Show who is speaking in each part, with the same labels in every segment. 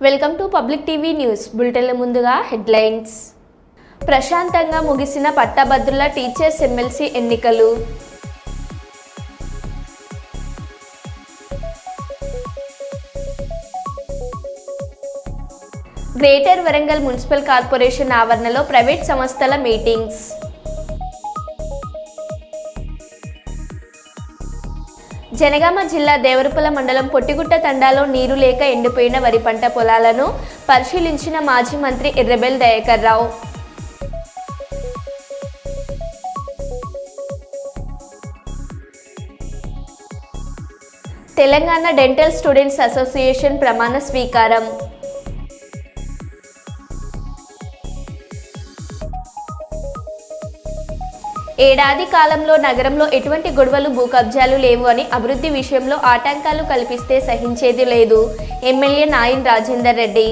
Speaker 1: Welcome to public TV news బులెటిన్ల ముందుగా headlines. ప్రశాంతంగా ముగిసిన పట్టభద్రుల టీచర్స్ ఎమ్మెల్సీ ఎన్నికలు. గ్రేటర్ వరంగల్ మున్సిపల్ కార్పొరేషన్ ఆవరణలో ప్రైవేట్ సంస్థల మీటింగ్స్. జనగామ జిల్లా దేవరపల్లి మండలం పొట్టిగుట్ట తండాలో నీరు లేక ఎండిపోయిన వరి పంట పొలాలను పరిశీలించిన మాజీ మంత్రి Errabelli Dayakar Rao. Telangana dental students association ప్రమాణ స్వీకారం. ఏడాది కాలంలో నగరంలో ఎటువంటి గొడవలు భూ కబ్జాలు లేవు అని అభివృద్ధి విషయంలో ఆటంకాలు కల్పిస్తే సహించేది లేదు ఎమ్మెల్యే నాయన్ రాజేందర్ రెడ్డి.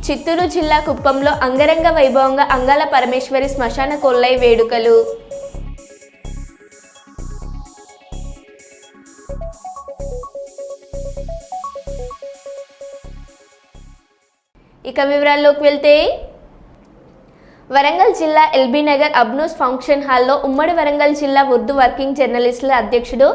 Speaker 1: చిత్తూరు జిల్లా కుప్పంలో అంగరంగ వైభవంగా అంగాల పరమేశ్వరి శ్మశాన కొల్లై వేడుకలు. ఇక వివరాల్లోకి వెళ్తే, వరంగల్ జిల్లా ఎల్బీ నగర్ అబ్నూస్ ఫంక్షన్ హాల్లో ఉమ్మడి వరంగల్ జిల్లా ఉర్దూ వర్కింగ్ జర్నలిస్టుల అధ్యక్షుడు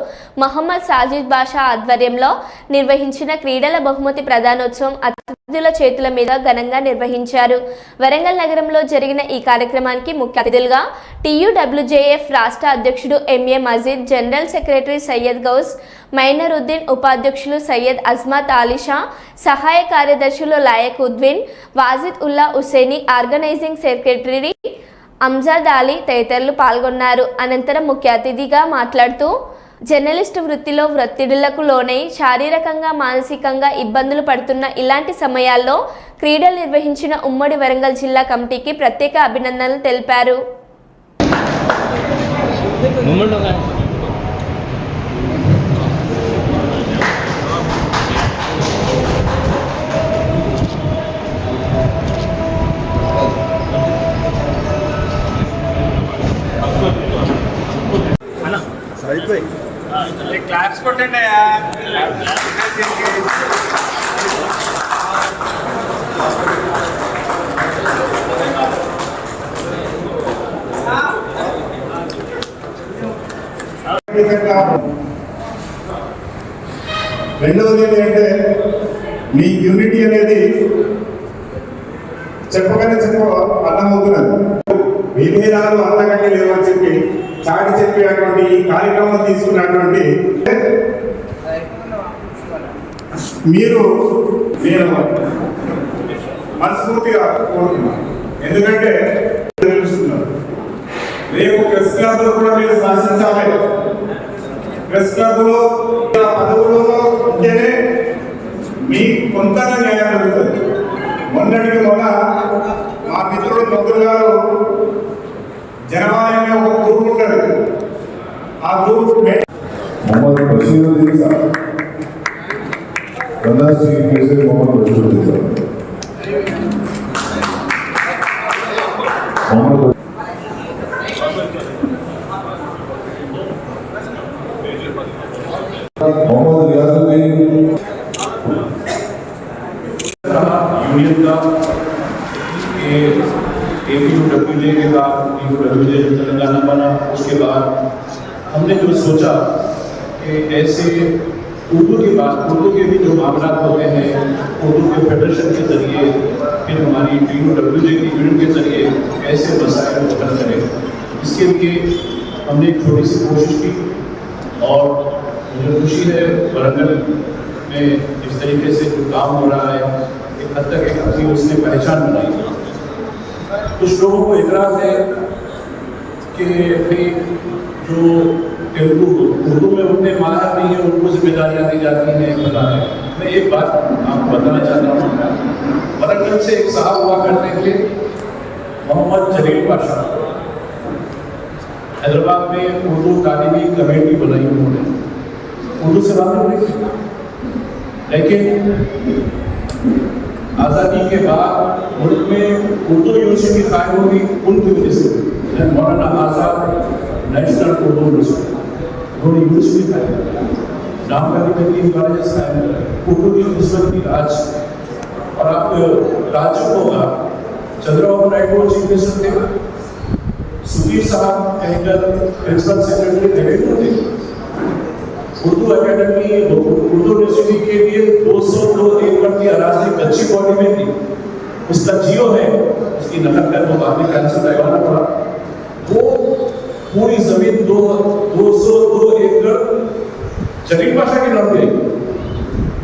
Speaker 1: మహమ్మద్ సాజిద్ బాషా ఆధ్వర్యంలో నిర్వహించిన క్రీడల బహుమతి ప్రదానోత్సవం అతిథుల చేతుల మీద ఘనంగా నిర్వహించారు. వరంగల్ నగరంలో జరిగిన ఈ కార్యక్రమానికి ముఖ్య అతిథులుగా TUWJF రాష్ట్ర అధ్యక్షుడు MA మజీద్, జనరల్ సెక్రటరీ సయ్యద్ గౌస్ మైనరుద్దీన్, ఉపాధ్యక్షులు సయ్యద్ అజ్మత్ ఆలిషా, సహాయ కార్యదర్శులు లాయక్ ఉద్విన్, వాజిద్ ఉల్లా హుసేని, ఆర్గనైజింగ్ సెక్రటరీ అంజాద్ అలీ తదితరులు పాల్గొన్నారు. అనంతరం ముఖ్య అతిథిగా మాట్లాడుతూ జర్నలిస్టు వృత్తిలో ఒత్తిడులకు లోనై శారీరకంగా మానసికంగా ఇబ్బందులు పడుతున్న ఇలాంటి సమయాల్లో క్రీడలు నిర్వహించిన ఉమ్మడి వరంగల్ జిల్లా కమిటీకి ప్రత్యేక అభినందనలు తెలిపారు.
Speaker 2: క్లాప్స్ కొట్టండి.
Speaker 3: రెండవది ఏంటంటే మీ యూనిటీ అనేది చెప్పగానే అర్థమవుతున్నది. విభేదాలు అంతకంటే లేవని చెప్పి చాటి చెప్పేటువంటి ఈ కార్యక్రమం తీసుకున్నటువంటి మీరు నేను మనస్ఫూర్తిగా కోరుతున్నాను. ఎందుకంటే తెలుస్తున్నారు, రేపు ప్రెస్ క్లబ్ లో కూడా మీరు శాసించాలి. ప్రెస్ క్లబ్ లో పదవులలో ఉంటేనే మీ కొంతగా న్యాయం జరుగుతుంది. మొన్నటికి మొన్న మా మిత్రుడు మొగ్గురు గారు జనవాణి ఒక గ్రూప్ ఉంటుంది. ఆ గ్రూప్
Speaker 4: मोहम्मद बशीरुद्दीन साहब, प्रधान सेक्रेटरी मोहम्मद बशीरुद्दीन साहब, मोहम्मद रियाजुद्दीन
Speaker 5: यूनियन का APUWJ के बाद TUWJ तेलंगाना बना। उसके बाद हमने जो सोचा कि ऐसे उर्दू के बाद उर्दू के भी जो मामला होते हैं उर्दू के फेडरेशन के जरिए, फिर हमारी TUWJ की यूनियन के जरिए ऐसे मसाइल को हल करें। इसके लिए हमने एक छोटी सी कोशिश की और मुझे खुशी है वरंगल में इस तरीके से जो काम हो रहा है एक हद तक एक अपनी उसने पहचान बनाई। कुछ लोगों को इतराज है कि भाई जो तेलुगु उर्दू में उतने माहिर नहीं है उनको जिम्मेदारियाँ दी जाती हैं। मैं एक बात आपको बताना चाहता हूँ, वरंगल से एक साहब हुआ करते थे मोहम्मद जलील पाशा, हैदराबाद में उर्दू तालीमी कमेटी बनाई उन्होंने, उर्दू से बात नहीं थी। लेकिन आज़ादी के बाद मुल्क में उर्दू यूनिवर्सिटी कायम होगी उनकी वजह से। मौलाना आज़ाद नेशनल उर्दू यूनिवर्सिटी, उन्होंने यूनिवर्सिटी कायम नामकरण में 3 कॉलेजेस कायम करें, उर्दू की खिदमत की राज। और आप राज्यों को होगा चंद्रबाबू नायडू को चीफ मिनिस्टर थे, सुधीर साहब कहकर प्रिंसिपल सेक्रेटरी रेवेन्यू थे। उर्दू अकेडमी उर्दू यूनिवर्सिटी के लिए 202 एकड़ की अराजी कच्ची बॉडी में थी, उसका जियो है, उसकी नकल कर वो बाद में कैंसिल करवाना पड़ा। वो पूरी जमीन 202 एकड़ जरीफ बादशाह के नाम पे,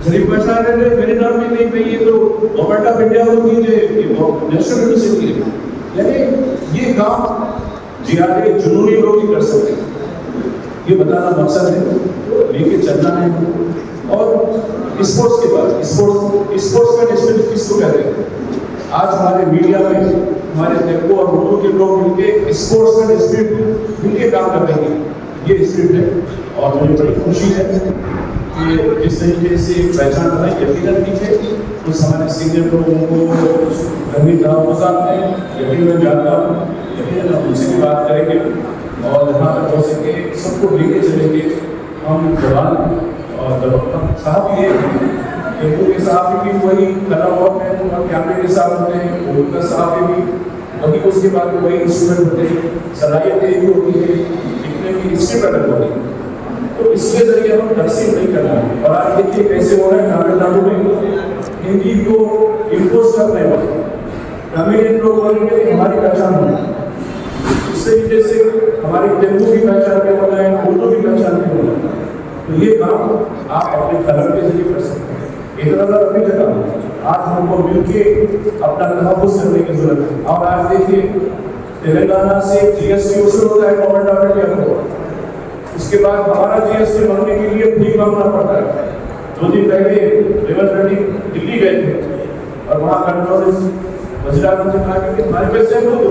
Speaker 5: जरीफ बादशाह ने मेरे नाम पे नहीं पे, ये तो गवर्नमेंट ऑफ इंडिया होती है, नेशनल यूनिवर्सिटी है। यानी ये काम जियादे जुनूनी लोग ही कर सकते हैं, ये बताना मकसद है, लेके चलना है। और स्पोर्ट्स के बाद स्पोर्ट्स का नेशनल किसको कहते हैं? आज हमारे मीडिया में हमारे तेलुगु और उर्दू के लोग मिलके स्पोर्ट्स का स्पिरिट मिलके काम कर रहे हैं, ये स्पिरिट है। और मुझे बड़ी खुशी है कि जिस तरीके से पहचान बनाई, यकीनन ठीक है कुछ हमारे सीनियर लोगों को रंगीन राव साहब ने यकीन में जानता हूँ, यकीन उनसे भी बात करेंगे और जहाँ तक हो सके सबको लेके चलेंगे। हम जवान और साहब ये तेलुगु के साहब भी वही कला और कैमरे के साथ होते हैं, उर्दू का साहब भी वही, उसके बाद वही इंस्ट्रूमेंट होते हैं, सलाहियतें भी होती है, लिखने की हिस्ट्री अलग होती है। तो इसके जरिए हम तकसीम नहीं करना है। और आज देखिए कैसे हो रहा है तमिलनाडु में हिंदी को इम्पोज करने वाले तमिल लोग बोलेंगे हमारी पहचान होगी, इस तरीके से हमारी तेलुगु की पहचान में होना है, उर्दू की पहचान में होना है। तो ये काम आप अपने कलम के जरिए कर सकते हैं। इतना अपनी जगह आज हमको मिलके अपना तहफ़्फ़ुज़ करने की जरूरत है। और आज देखिए तेलंगाना से जीएसटी वसूल होता है गवर्नमेंट ऑफ इंडिया को, उसके बाद हमारा जीएसटी मांगने के लिए भी मांगना पड़ता है। 2 दिन पहले रेवंत रेड्डी दिल्ली गए थे और वहाँ कंट्रोल वजीरात से कहा कि हमारे पैसे हम दो,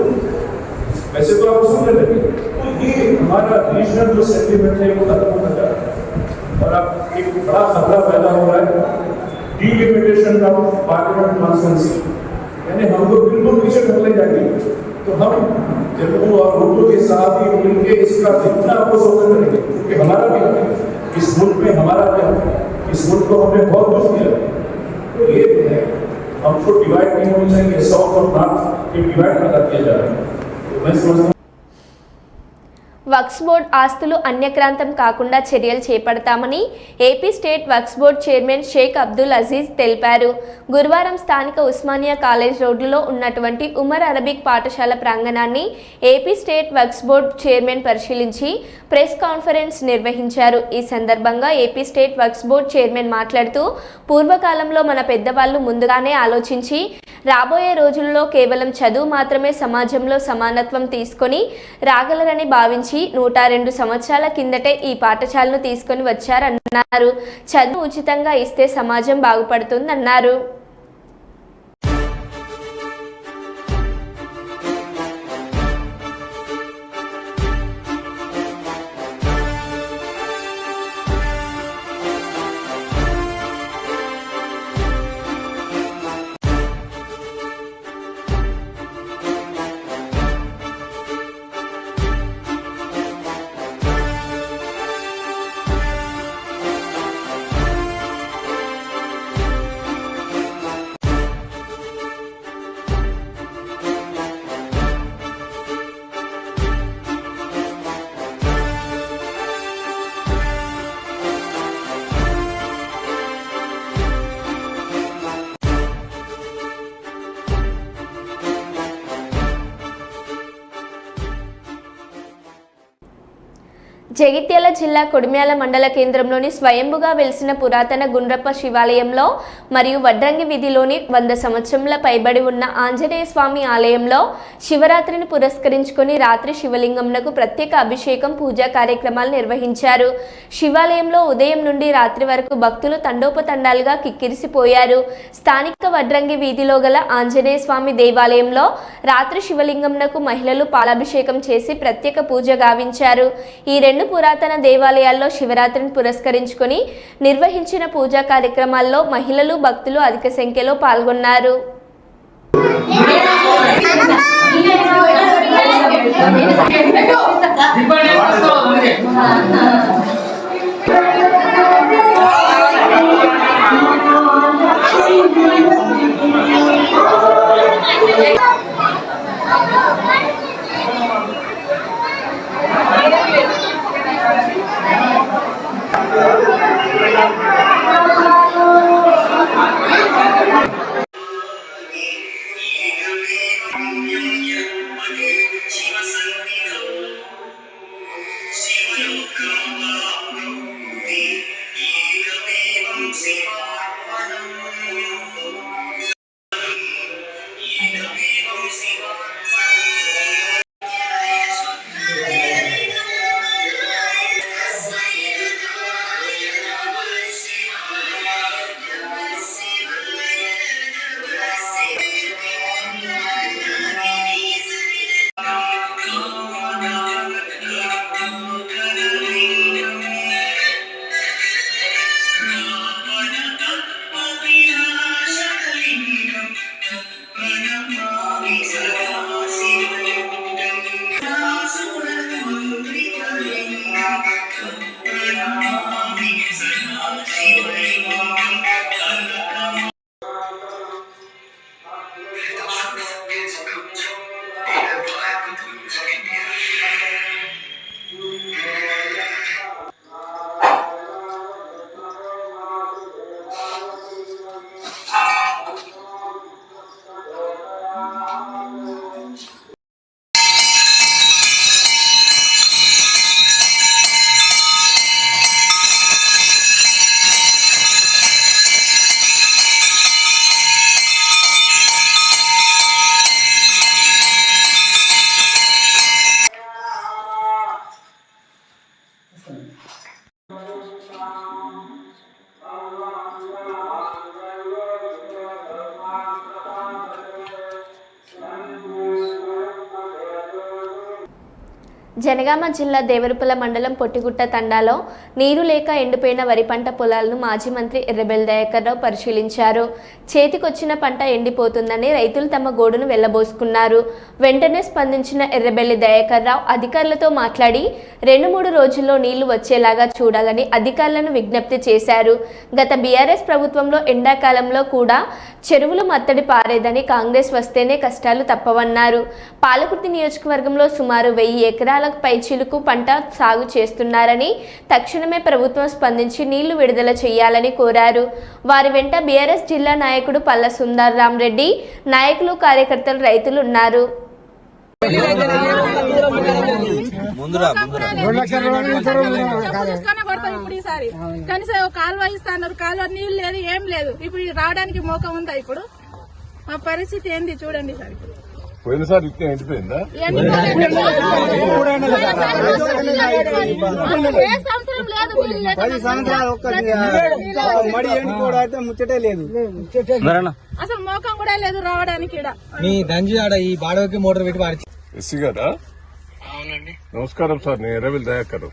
Speaker 5: पैसे तो आप वसूल लेंगे। तो ये हमारा रीजनल जो सेंटीमेंट है वो खत्म होता जा रहा है। और अब एक बड़ा खतरा पैदा हो रहा है डिलिमिटेशन ऑफ पार्लियामेंट कॉन्स्टिट्यूंसी, यानी हम लोग बिल्कुल पीछे ढकले जाएंगे। तो हम तेलुगु और उर्दू के साथ ही मिलकर इसका जितना अपोज होकर करेंगे, क्योंकि हमारा भी है इस मुल्क में, हमारा भी है इस मुल्क को हमने बहुत कुछ दिया। तो ये है हमको डिवाइड नहीं होनी चाहिए, साउथ और नॉर्थ के डिवाइड कर दिया जा रहा है। तो मैं समझता हूँ
Speaker 1: వక్స్ బోర్డ్ ఆస్తులు అన్యక్రాంతం కాకుండా చర్యలు చేపడతామని AP state Waqf board chairman Shaik Abdul Aziz తెలిపారు. గురువారం స్థానిక ఉస్మానియా కాలేజ్ రోడ్డులో ఉన్నటువంటి ఉమర్ అరబిక్ పాఠశాల ప్రాంగణాన్ని AP state Waqf board chairman పరిశీలించి ప్రెస్ కాన్ఫరెన్స్ నిర్వహించారు. ఈ సందర్భంగా AP state Waqf board chairman మాట్లాడుతూ పూర్వకాలంలో మన పెద్దవాళ్ళు ముందుగానే ఆలోచించి రాబోయే రోజుల్లో కేవలం చదువు మాత్రమే సమాజంలో సమానత్వం తీసుకొని రాగలరని భావించి 102 సంవత్సరాల కిందటే ఈ పాఠశాలను తీసుకొని వచ్చారన్నారు. చదువు ఉచితంగా ఇస్తే సమాజం బాగుపడుతుందన్నారు. జగిత్యాల జిల్లా కొడిమ్యాల మండల కేంద్రంలోని స్వయంభుగా వెలిసిన పురాతన గుండ్రప్ప శివాలయంలో మరియు వడ్రంగి వీధిలోని 100 సంవత్సరాల పైబడి ఉన్న ఆంజనేయ స్వామి ఆలయంలో శివరాత్రిని పురస్కరించుకొని రాత్రి శివలింగంనకు ప్రత్యేక అభిషేకం పూజా కార్యక్రమాలు నిర్వహించారు. శివాలయంలో ఉదయం నుండి రాత్రి వరకు భక్తులు తండోపతండాలుగా కిక్కిరిసిపోయారు. స్థానిక వడ్రంగి వీధిలో గల ఆంజనేయ స్వామి దేవాలయంలో రాత్రి శివలింగంనకు మహిళలు పాలాభిషేకం చేసి ప్రత్యేక పూజ గావించారు. ఈ రెండు పురాతన దేవాలయాల్లో శివరాత్రిని పురస్కరించుకొని నిర్వహించిన పూజా కార్యక్రమాల్లో మహిళలు భక్తులు అధిక సంఖ్యలో పాల్గొన్నారు. జనగామ జిల్లా దేవరపల్ల మండలం పొట్టిగుట్ట తండాలో నీరు లేక ఎండిపోయిన వరి పంట పొలాలను మాజీ మంత్రి ఎర్రబెల్లి దయాకర్ రావు పరిశీలించారు. చేతికొచ్చిన పంట ఎండిపోతుందని రైతులు తమ గోడును వెళ్లబోసుకున్నారు. వెంటనే స్పందించిన ఎర్రబెల్లి దయాకర్ రావు అధికారులతో మాట్లాడి 2-3 రోజుల్లో నీళ్లు వచ్చేలాగా చూడాలని అధికారులను విజ్ఞప్తి చేశారు. గత బీఆర్ఎస్ ప్రభుత్వంలో ఎండాకాలంలో కూడా చెరువులు మత్తడి పారేదని, కాంగ్రెస్ వస్తేనే కష్టాలు తప్పవన్నారు. పాలకుర్తి నియోజకవర్గంలో సుమారు 1000 ఎకరాల పైచిలుకు పంట సాగు చేస్తున్నారని, తక్షణమే ప్రభుత్వం స్పందించి నీళ్లు విడుదల చేయాలని కోరారు. వారి వెంట బీఆర్ఎస్ జిల్లా నాయకుడు పల్ల సుందర్ రామరెడ్డి, నాయకులు, కార్యకర్తలు, రైతులు ఉన్నారు.
Speaker 2: కనీసం కాలువ ఇస్తున్నారు, కాలువ నీళ్ళు లేదు, ఏం లేదు. ఇప్పుడు రావడానికి మోక ఉందా? ఇప్పుడు మా పరిస్థితి ఏంది చూడండి సార్.
Speaker 4: పోయినసారి ఇట్లా ఎండిపోయిందా?
Speaker 6: ముచ్చటే లేదు,
Speaker 2: అసలు మోకం కూడా లేదు రావడానికి.
Speaker 6: మీ దంజి ఆడ ఈ బాడవకి మోటార్ పెట్టి వాడి.
Speaker 4: ఎస్సీ గారా?
Speaker 7: అవునండి
Speaker 4: నమస్కారం సార్, నేను ఎర్రబెల్లి దయాకర్.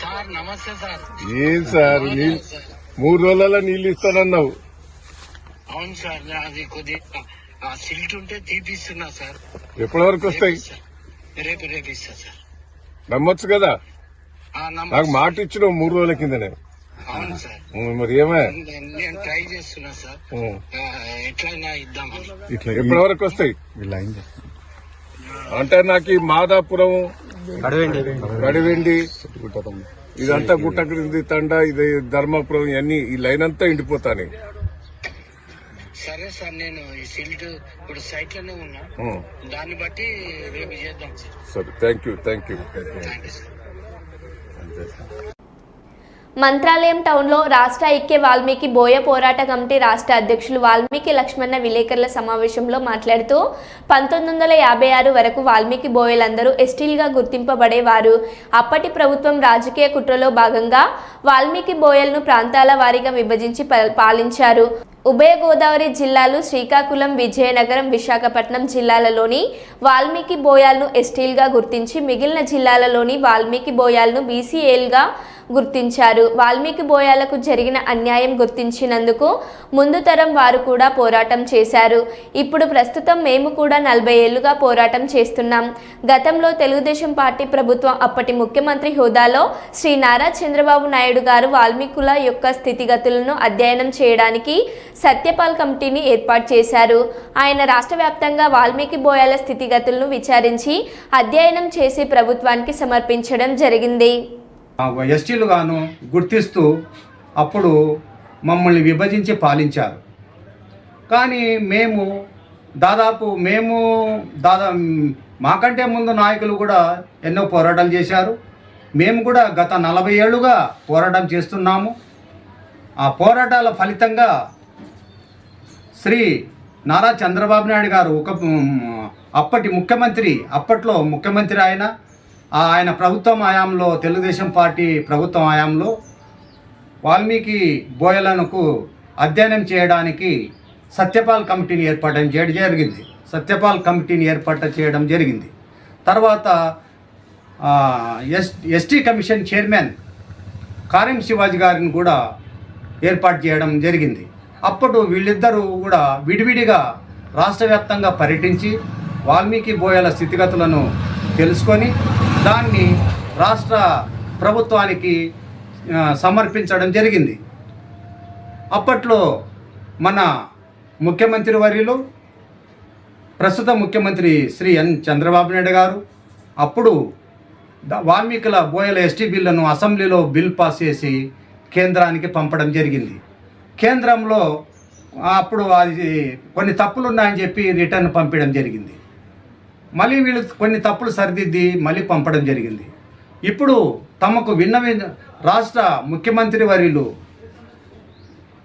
Speaker 7: సార్ నమస్తే సార్.
Speaker 4: ఏం సార్ 3 రోజులలో నీళ్ళు ఇస్తానన్నావు?
Speaker 7: అవును సార్, అది కొద్దిగా సిల్ట్ ఉంటే తీపిస్తున్నా సార్.
Speaker 4: ఎప్పటి వరకు వస్తాయి?
Speaker 7: రేపు ఇస్తా సార్.
Speaker 4: నమ్మొచ్చు కదా? నాకు మాట ఇచ్చిన 3 రోజుల కిందనే.
Speaker 7: అవును సార్,
Speaker 4: మరి ఏమే
Speaker 7: నేను ట్రై చేస్తున్నా సార్, ఎట్లయినా ఇద్దామని.
Speaker 4: ఎప్పటి వరకు వస్తాయి అంటే? నాకు ఈ మాదాపురం, గడివెండి, ఇదంతా గుట్ట క్రింది తండ, ఇది ధర్మాపురం, ఇవన్నీ ఈ లైన్ అంతా ఎండిపోతాను.
Speaker 7: సరే సార్, నేను ఈ సిల్ట్ ఇప్పుడు సైట్ లోనే ఉన్నా, దాన్ని బట్టి రేపు చేద్దాం సార్.
Speaker 4: సరే, thank you.
Speaker 7: Thank you sir.
Speaker 1: Mantralayam టౌన్లో రాష్ట్ర ఐక్య వాల్మీకి బోయ పోరాట కమిటీ రాష్ట్ర అధ్యక్షులు వాల్మీకి లక్ష్మణ విలేకరుల సమావేశంలో మాట్లాడుతూ 1956 వరకు వాల్మీకి బోయలందరూ ఎస్టీలుగా గుర్తింపబడేవారు. అప్పటి ప్రభుత్వం రాజకీయ కుట్రలో భాగంగా వాల్మీకి బోయలను ప్రాంతాల వారీగా విభజించి పాలించారు. ఉభయ గోదావరి జిల్లాలు శ్రీకాకుళం, విజయనగరం, విశాఖపట్నం జిల్లాలలోని వాల్మీకి బోయాలను ఎస్టీలుగా గుర్తించి మిగిలిన జిల్లాలలోని వాల్మీకి బోయాలను బీసీఏలుగా గుర్తించారు. వాల్మీకి బోయాలకు జరిగిన అన్యాయం గుర్తించినందుకు ముందు తరం వారు కూడా పోరాటం చేశారు. ఇప్పుడు ప్రస్తుతం మేము కూడా 40 ఏళ్లుగా పోరాటం చేస్తున్నాం. గతంలో తెలుగుదేశం పార్టీ ప్రభుత్వం అప్పటి ముఖ్యమంత్రి హోదాలో శ్రీ నారా చంద్రబాబు నాయుడు గారు వాల్మీకుల యొక్క స్థితిగతులను అధ్యయనం చేయడానికి సత్యపాల్ కమిటీని ఏర్పాటు చేశారు. ఆయన రాష్ట్ర వ్యాప్తంగా వాల్మీకి బోయాల స్థితిగతులను విచారించి అధ్యయనం చేసి ప్రభుత్వానికి సమర్పించడం జరిగింది.
Speaker 8: ఎస్టీలుగాను గుర్తిస్తూ అప్పుడు మమ్మల్ని విభజించి పాలించారు. కానీ మేము దాదాపు మాకంటే ముందు నాయకులు కూడా ఎన్నో పోరాటాలు చేశారు. మేము కూడా గత 40 ఏళ్ళుగా పోరాటం చేస్తున్నాము. ఆ పోరాటాల ఫలితంగా శ్రీ నారా చంద్రబాబు నాయుడు గారు అప్పట్లో ముఖ్యమంత్రి ఆయన ప్రభుత్వం హయాంలో, తెలుగుదేశం పార్టీ ప్రభుత్వం హయాంలో వాల్మీకి బోయలకు అధ్యయనం చేయడానికి సత్యపాల్ కమిటీని ఏర్పాటు చేయడం జరిగింది. తర్వాత ఎస్టీ కమిషన్ చైర్మన్ కారిం శివాజీ గారిని కూడా ఏర్పాటు చేయడం జరిగింది. అప్పుడు వీళ్ళిద్దరూ కూడా విడివిడిగా రాష్ట్ర వ్యాప్తంగా పర్యటించి వాల్మీకి బోయల స్థితిగతులను తెలుసుకొని దాన్ని రాష్ట్ర ప్రభుత్వానికి సమర్పించడం జరిగింది. అప్పట్లో మన ముఖ్యమంత్రి వర్యులు, ప్రస్తుత ముఖ్యమంత్రి శ్రీ ఎన్ చంద్రబాబు నాయుడు గారు అప్పుడు వాల్మీకుల బోయల ఎస్టీ బిల్లును అసెంబ్లీలో బిల్ పాస్ చేసి కేంద్రానికి పంపడం జరిగింది. కేంద్రంలో అప్పుడు అది కొన్ని తప్పులు ఉన్నాయని చెప్పి రిటర్న్ పంపించడం జరిగింది. మళ్ళీ వీళ్ళు కొన్ని తప్పులు సరిదిద్ది మళ్ళీ పంపడం జరిగింది. ఇప్పుడు తమకు రాష్ట్ర ముఖ్యమంత్రి వర్యులు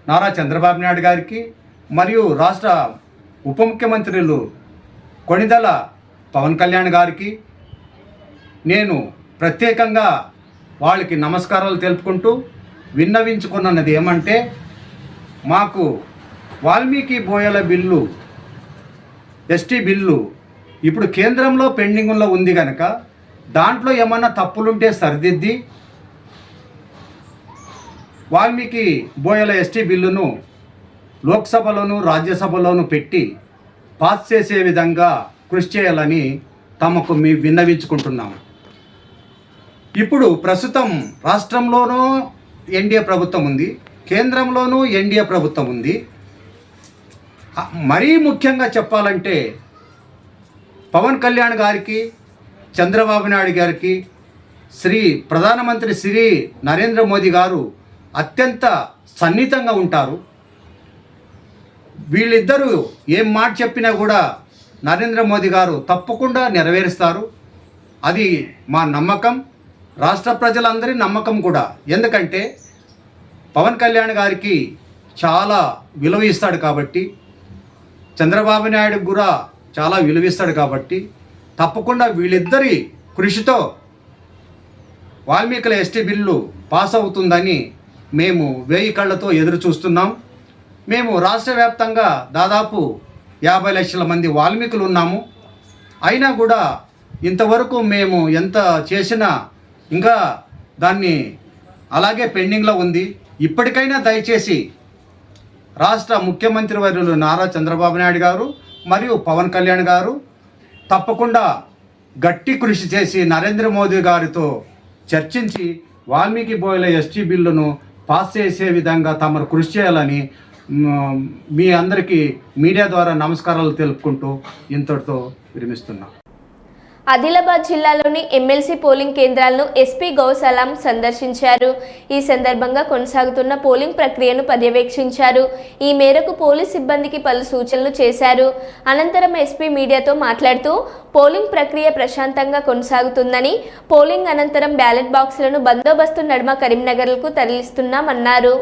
Speaker 8: నారా చంద్రబాబు నాయుడు గారికి మరియు రాష్ట్ర ఉప ముఖ్యమంత్రులు కొణిదెల పవన్ కళ్యాణ్ గారికి నేను ప్రత్యేకంగా వాళ్ళకి నమస్కారాలు తెలుపుకుంటూ విన్నవించుకున్నది ఏమంటే, మాకు వాల్మీకి బోయల బిల్లు, ఎస్టీ బిల్లు ఇప్పుడు కేంద్రంలో పెండింగ్లో ఉంది కనుక దాంట్లో ఏమన్నా తప్పులుంటే సరిదిద్ది వాల్మీకి బోయల ఎస్టీ బిల్లును లోక్సభలోను రాజ్యసభలోను పెట్టి పాస్ చేసే విధంగా కృషి చేయాలని తమకు విన్నవించుకుంటున్నాము. ఇప్పుడు ప్రస్తుతం రాష్ట్రంలోనూ ఎన్డీఏ ప్రభుత్వం ఉంది, కేంద్రంలోనూ ఎన్డీఏ ప్రభుత్వం ఉంది. మరీ ముఖ్యంగా చెప్పాలంటే పవన్ కళ్యాణ్ గారికి, చంద్రబాబు నాయుడు గారికి, ప్రధానమంత్రి శ్రీ నరేంద్ర మోదీ గారు అత్యంత సన్నిహితంగా ఉంటారు. వీళ్ళిద్దరూ ఏం మాట చెప్పినా కూడా నరేంద్ర మోదీ గారు తప్పకుండా నెరవేరుస్తారు. అది మా నమ్మకం, రాష్ట్ర ప్రజలందరి నమ్మకం కూడా. ఎందుకంటే పవన్ కళ్యాణ్ గారికి చాలా విలువ ఇస్తాడు కాబట్టి, చంద్రబాబు నాయుడు కూడా చాలా విలువ ఇస్తాడు కాబట్టి తప్పకుండా వీళ్ళిద్దరి కృషితో వాల్మీకుల ఎస్టీ బిల్లు పాస్ అవుతుందని మేము 1000 కళ్ళతో ఎదురు చూస్తున్నాం. మేము రాష్ట్ర వ్యాప్తంగా దాదాపు 50 లక్షల మంది వాల్మీకులు ఉన్నాము. అయినా కూడా ఇంతవరకు మేము ఎంత చేసినా ఇంకా దాన్ని అలాగే పెండింగ్లో ఉంది. ఇప్పటికైనా దయచేసి రాష్ట్ర ముఖ్యమంత్రి వర్యులు నారా చంద్రబాబు నాయుడు గారు మరియు పవన్ కళ్యాణ్ గారు తప్పకుండా గట్టి కృషి చేసి నరేంద్ర మోదీ గారితో చర్చించి వాల్మీకి బోయల ఎస్టీ బిల్లును పాస్ చేసే విధంగా తమరు కృషి చేయాలని మీ అందరికీ మీడియా ద్వారా నమస్కారాలు తెలుపుకుంటూ ఇంతటితో విరమిస్తున్నాం.
Speaker 1: ఆదిలాబాద్ జిల్లాలోని ఎమ్మెల్సీ పోలింగ్ కేంద్రాలను ఎస్పీ గౌసలాం సందర్శించారు. ఈ సందర్భంగా కొనసాగుతున్న పోలింగ్ ప్రక్రియను పర్యవేక్షించారు. ఈ మేరకు పోలీస్ సిబ్బందికి పలు సూచనలు చేశారు. అనంతరం ఎస్పీ మీడియాతో మాట్లాడుతూ పోలింగ్ ప్రక్రియ ప్రశాంతంగా కొనసాగుతుందని, పోలింగ్ అనంతరం బ్యాలెట్ బాక్సులను బందోబస్తు నడుమ కరీంనగర్కు తరలిస్తున్నామన్నారు.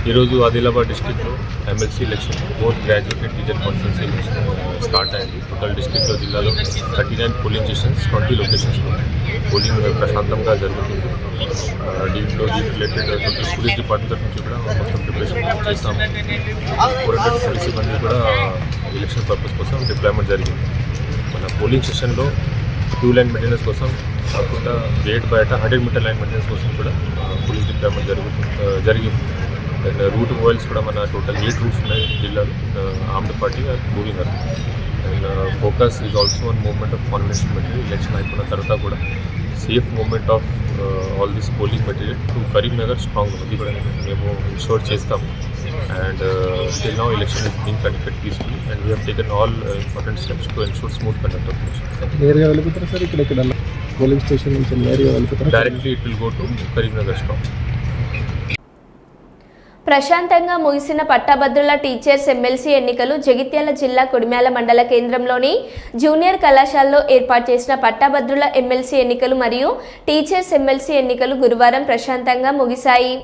Speaker 9: ఈరోజు ఆదిలాబాద్ డిస్ట్రిక్ట్లో MLC election, both graduate and teacher conference election start అయింది. టోటల్ డిస్ట్రిక్ట్లో జిల్లాలో 39 పోలింగ్ స్టేషన్స్, 20 లొకేషన్స్లో పోలింగ్ ప్రశాంతంగా జరుగుతుంది. దీంట్లో రిలేటెడ్ పోలీస్ డిపార్ట్మెంట్ నుంచి కూడా మొత్తం ప్రిపరేషన్ చేస్తాము. 400 పోలీస్ సిబ్బంది కూడా ఎలక్షన్ పర్పస్ కోసం డిప్లాయ్మెంట్ జరిగింది. మన పోలింగ్ స్టేషన్లో క్యూ లైన్ మెయింటెనెన్స్ కోసం కాకుండా గేట్ బయట 100 మీటర్ లైన్ మెయింటెనెన్స్ కోసం కూడా పోలీస్ డిప్లాయ్మెంట్ జరిగింది. అండ్ రూట్ మొబైల్స్ కూడా మన టోటల్ 8 రూట్స్ ఉన్నాయి జిల్లాలో. Armed party moving are and focus is also on movement of convention material. Election అయిపోయిన తర్వాత కూడా safe movement of all this polling material to Karimnagar strong ఉంది కూడా మేము ఇన్షూర్ చేస్తాము. And till now election is being conducted peacefully and we have taken all important steps to ensure smooth conduct of election.
Speaker 6: నేరుగా వెళ్ళిపోతారా sir? ఇక్కడ polling station నుంచి నేరుగా వెళ్ళిపోతారా?
Speaker 9: Directly it will go to Karimnagar strong.
Speaker 1: ప్రశాంతంగా ముగిసిన పట్టభద్రుల teachers MLC ఎన్నికలు. జగిత్యాల జిల్లా కొడిమ్యాల మండల కేంద్రంలోని జూనియర్ కళాశాలలో ఏర్పాటు చేసిన పట్టభద్రుల ఎమ్మెల్సీ ఎన్నికలు మరియు టీచర్స్ ఎమ్మెల్సీ ఎన్నికలు గురువారం ప్రశాంతంగా ముగిశాయి.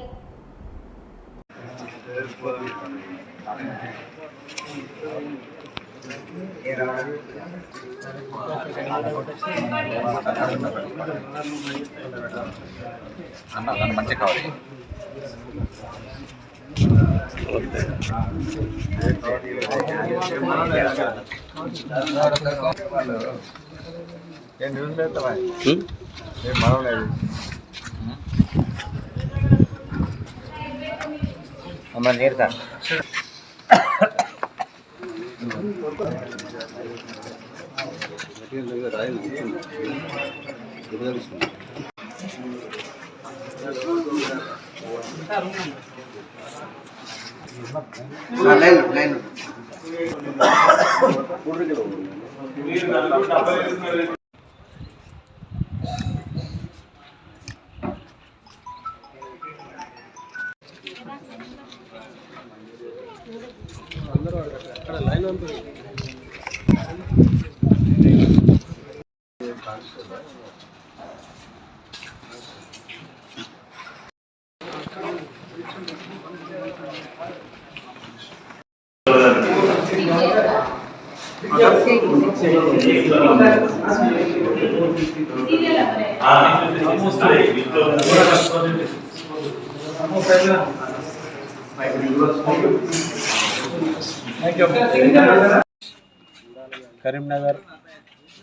Speaker 6: కరీంనగర్,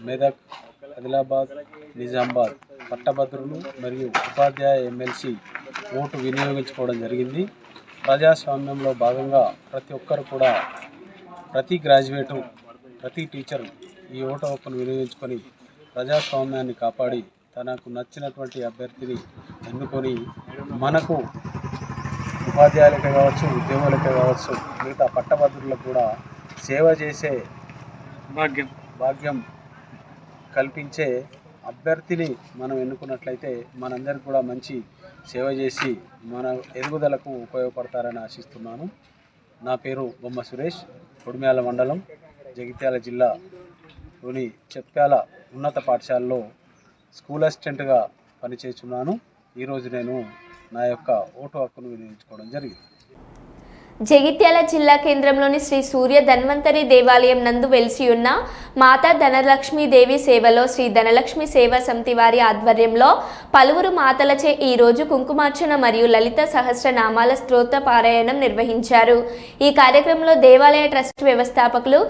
Speaker 6: మెదక్, ఆదిలాబాద్, నిజామాబాద్ పట్టభద్రులు మరియు ఉపాధ్యాయ ఎమ్మెల్సీ ఓటు వినియోగించుకోవడం జరిగింది. ప్రజాస్వామ్యంలో భాగంగా ప్రతి ఒక్కరు కూడా, ప్రతి గ్రాడ్యుయేటు, ప్రతి టీచరు ఈ ఓటు హక్కును వినియోగించుకొని ప్రజాస్వామ్యాన్ని కాపాడి తనకు నచ్చినటువంటి అభ్యర్థిని ఎన్నుకొని మనకు ఉపాధ్యాయులకే కావచ్చు, ఉద్యోగులకే కావచ్చు, మిగతా పట్టభద్రులకు కూడా సేవ చేసే భాగ్యం కల్పించే అభ్యర్థిని మనం ఎన్నుకున్నట్లయితే మనందరికీ కూడా మంచి సేవ చేసి మన ఎదుగుదలకు ఉపయోగపడతారని ఆశిస్తున్నాను. నా పేరు బొమ్మ సురేష్, కొడిమ్యాల మండలం, జగిత్యాల జిల్లాలోని చెప్పాల ఉన్నత పాఠశాలలో స్కూల్ అసిస్టెంట్గా పనిచేస్తున్నాను. ఈరోజు నేను నా యొక్క ఓటు హక్కును వినియోగించుకోవడం జరిగింది.
Speaker 1: జగిత్యాల జిల్లా కేంద్రంలోని శ్రీ సూర్య ధన్వంతరి దేవాలయం నందు వెలిసి ఉన్న మాతా ధనలక్ష్మీ దేవి సేవలో శ్రీ ధనలక్ష్మి సేవా సమితి వారి ఆధ్వర్యంలో పలువురు మాతలచే ఈరోజు కుంకుమార్చన మరియు లలిత సహస్రనామాల స్తోత్ర పారాయణం నిర్వహించారు. ఈ కార్యక్రమంలో దేవాలయ ట్రస్ట్ వ్యవస్థాపకులు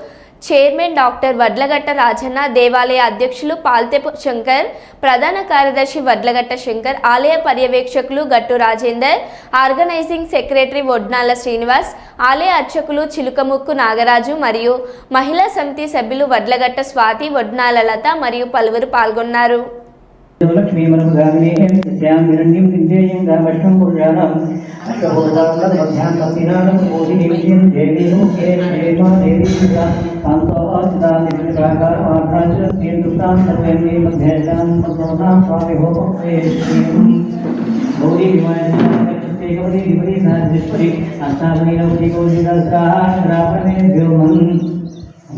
Speaker 1: చైర్మన్ డాక్టర్ వడ్లగట్ట రాజన్న, దేవాలయ అధ్యక్షులు పాల్తెపు శంకర్, ప్రధాన కార్యదర్శి వడ్లగట్ట శంకర్, ఆలయ పర్యవేక్షకులు గట్టు రాజేందర్, ఆర్గనైజింగ్ సెక్రటరీ వడ్నాల శ్రీనివాస్, ఆలయ అర్చకులు చిలుకముక్కు నాగరాజు మరియు మహిళా సమితి సభ్యులు వడ్లగట్ట స్వాతి, వడ్నాల లత మరియు పలువురు పాల్గొన్నారు.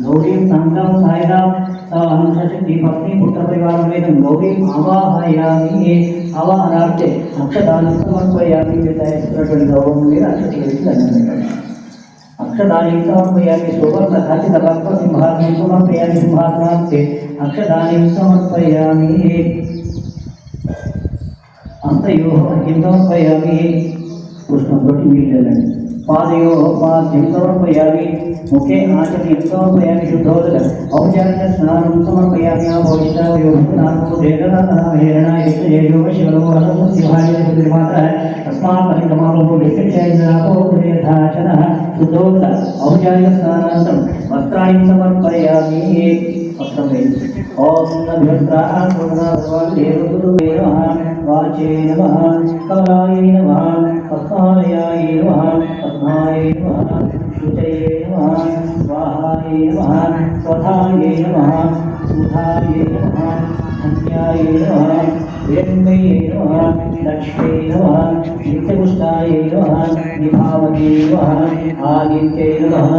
Speaker 10: गौरी संगम सायदाम शक्ति भक्ति पुत्र परिवार में गौरी आवाहयामि आवाहनार्थे अक्षदान समर्पयामि अक्षदानी समर्पयामि सुवर्ण खाचित भक्त सिंहासनं समर्पयामि सिंहासनार्थे अक्षदानी समर्पयामि अंतयोः अर्घ्यं समर्पयामि पुष्पं पादयोः पाद्यं समर्पयामि मुखे आचर्यं समर्पयामि शुद्धोदक औपचारिक स्नानं समर्पयामि अभोजितावयोनाथो देवनाथनामहेरणाय जयो शिवनो अनसुसिंहाय निर्माता अस्मान् परिक्रमालो विशिष्टैर्नाको यथाचनः शुद्धोदक औपचारिक स्नानानन्तरं वस्त्राणि समर्पयामि ओम नभ्यस्त्राः पूर्णाभवन्देवगुरुवे नमः वाचे नमः कमलाय नमः पद्मालयाय नमः पद्माय नमः शुचये नमः स्वाहाय नमः स्वधाय नमः सुधाय नमः धन्याय नमः वेण्मये नमः लक्ष्मी नमः नित्यपुष्टाय नमः विभावते नमः आदित्ये नमः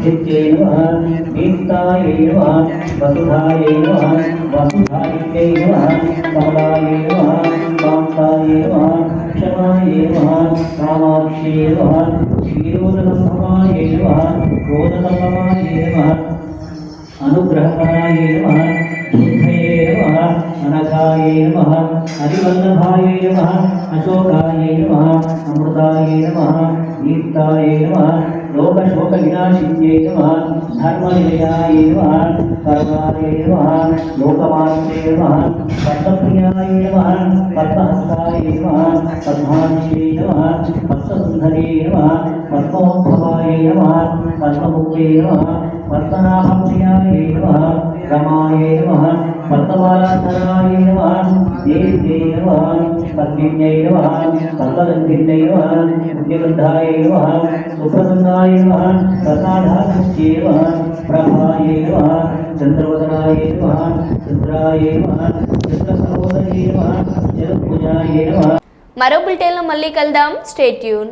Speaker 10: नित्ये नमः दीप्ताय नमः वसुधाय नमः वसुधाय नमः कमलाय नमः कान्ताय नमः क्षमाय नमः कामाक्षी नमः क्षीरोदकसमाय नमः क्रोधसमाय नमः अनुग्रहपराय नमः शुद्धये नमः अनघाय नमः हरिवल्लभाय नमः अशोकाय नमः अमृताय नमः दीप्ताय नमः लोकशोकविनाशिन्ये नमः धर्मनिलयाय नमः कर्माय नमः लोकमात्रे नमः पद्मप्रियाय नमः पद्महस्ताय नमः पद्माक्षे नमः पद्मसुन्दरे नमः पद्मोद्भवाय नमः पद्ममुखे नमः पद्मनाभप्रियाय नमः रमाय नमः पद्ममालाधराय नमः देव्यै नमः पद्मिन्यै नमः पद्मगन्धिन्यै नमः पुण्यवृद्धाय नमः सुप्रसन्नाय नमः प्रसादाख्ये नमः प्रभाय नमः चन्द्रवदनाय नमः चन्द्राय नमः चन्द्रसहोदरे नमः जलभुजाय नमः
Speaker 1: మరో బులెటిన్లో మళ్ళీ కలుద్దాం. Stay tune.